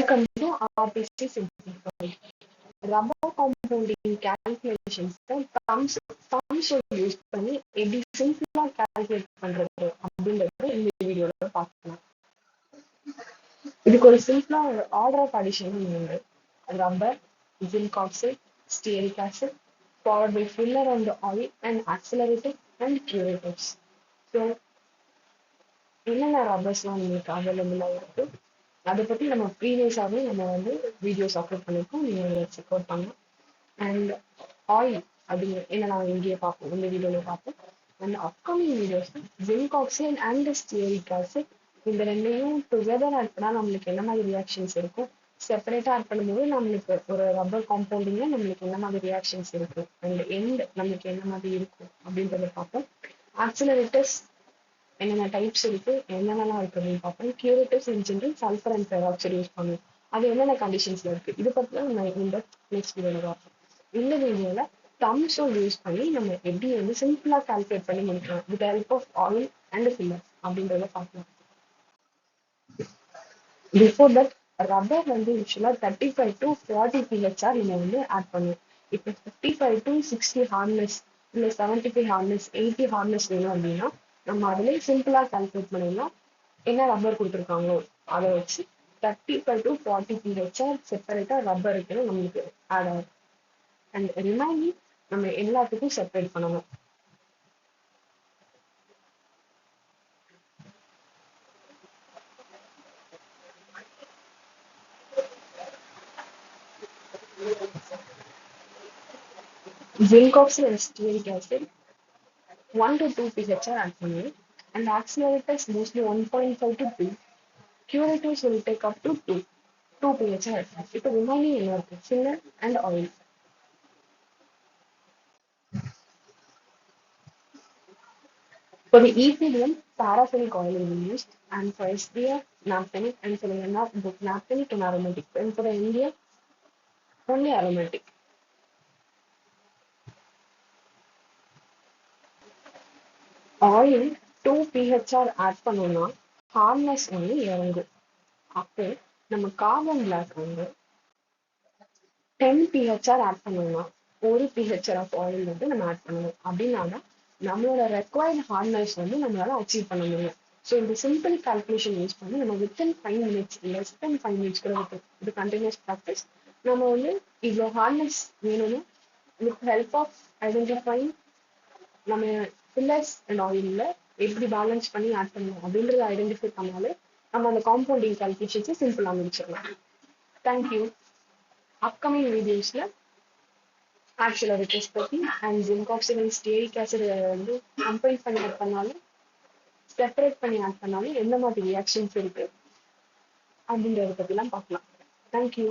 Welcome to RPC Simplified. Rubber compounding calculations use பண்ணி எப்படி சிம்பிளா கால்குலேட் பண்றது அப்படின்றத இந்த வீடியோல பார்க்கலாம். இதுக்கு ஒரு சிம்பிளா ஒரு ஆர்டர் ஆஃப் அடிஷன் உண்டு. Rubber, zinc oxide, stearic acid, followed by filler on the oil and accelerated and curatives. So என்னென்ன ரப்பர்ஸ்லாம் உங்களுக்கு அவைலபிளா இருக்கு அதை பத்தி நம்ம ப்ரீவியஸாவே நம்ம வீடியோஸ் அப்லோட் பண்ணிருக்கோம், நீங்க செக் அவுட் பண்ணலாம். அண்ட் ஆயில் அப்படிங்க என்ன நாங்கள் இங்கேயே பார்ப்போம், இந்த வீடியோல பார்ப்போம். And upcoming videos zinc oxide and stearic acid இந்த ரெண்டையும் டுகெதர் ஆட் பண்ணா நம்மளுக்கு என்ன மாதிரி ரியாக்ஷன்ஸ் இருக்கும், செப்பரேட்டா ஆட் பண்ணும்போது நம்மளுக்கு ஒரு ரப்பர் காம்பவுண்டிங்ல நம்மளுக்கு என்ன மாதிரி ரியாக்ஷன்ஸ் இருக்கும் அண்ட் எண்ட் நம்மளுக்கு என்ன மாதிரி இருக்கும் அப்படின்றத பார்ப்போம். ஆக்சிலரேட்டர்ஸ் என்னென்ன டைப்ஸ் இருக்கு, என்னென்னலாம் இருக்கு அப்படின்னு பார்ப்போம். Curatives in general sulphur and peroxide use பண்ணுவோம், அது என்னென்ன கண்டிஷன்ஸ்ல இருக்கு இதை பத்தி தான் நம்ம இந்த நெக்ஸ்ட் வீடியோல பார்ப்போம். இந்த வீடியோல தம்ஸ் யூஸ் பண்ணி நம்ம எப்படி சிம்பிளா கால்குலேட் பண்ணி முடிக்கலாம் with help of oil and filler அப்படின்றத பார்க்கலாம். பிஃபோர் தட் ரப்பர் யூஸ்வலா 35 to 40 pHr நம்ம ஆட் பண்ணுவோம். இப்போ 55 to 60 ஹார்ட்னஸ் இல்லை 75 ஹார்ட்னஸ் 80 ஹார்ட்னஸ் வேணும் அப்படின்னா நம்ம அதிலே சிம்பிளா கால்குலேட் பண்ணிடலாம். என்ன ரப்பர் கொடுத்துருக்காங்களோ அதை வச்சு 35 to 40 pHr செப்பரேட்டா ரப்பர் இருக்குன்னு நம்மளுக்கு ஆட் ஆகும். அண்ட் ரிமைனிங் நம்ம எல்லாத்துக்கும் செப்பரேட் பண்ணணும். Zinc oxide and stearic acid 1 to 2 pHr add பண்ணுவோம். And accelerators mostly 1.5 to 2. Curatives will take up to 2 pHr. இப்போ ரிமைனிங் என்ன இருக்கு, filler and oil. For the equilibrium, paraffinic oil will be used, and for SDF, naphthenic, and for both naphthenic and aromatic. And for the NDF, only aromatic. Oil 2 pHr add பண்ணோம்னா hardness இறங்கும். அப்போ நம்ம carbon black 10 pHr add பண்ணோம்னா 1 pHr of oil நம்ம add பண்ணணும். அப்படின்னா நம்மளோட required hardness நம்மளால அச்சீவ் பண்ண முடியும். ஸோ இந்த சிம்பிள் கால்குலேஷன் யூஸ் பண்ணி நம்ம within 5 minutes less than 5 minutes கூட இது கண்டினியூஸ் ப்ராக்டிஸ் நம்ம இவ்வளோ ஹார்ட்னஸ் வேணும்னு வித் ஹெல்ப் ஆஃப் ஐடென்டிஃபைங் நம்ம ஃபில்லர்ஸ் அண்ட் ஆயில்ல எப்படி பேலன்ஸ் பண்ணி ஆட் பண்ணணும் அப்படின்றத ஐடென்டிஃபை பண்ணாலே நம்ம அந்த காம்பவுண்டிங் கால்குலேஷன்ஸை சிம்பிளா முடிச்சிடலாம். தேங்க்யூ. அப்கமிங் வீடியோஸ்ல ஆக்சிலரேட்டர்ஸ் பத்தி and zinc oxide and stearic acid combine பண்ணி ஆட் பண்ணாலும் செப்பரேட் பண்ணி ஆட் பண்ணாலும் எந்த மாதிரி ரியாக்ஷன்ஸ் இருக்கு அப்படின்றத பத்திலாம் பார்க்கலாம். தேங்க்யூ.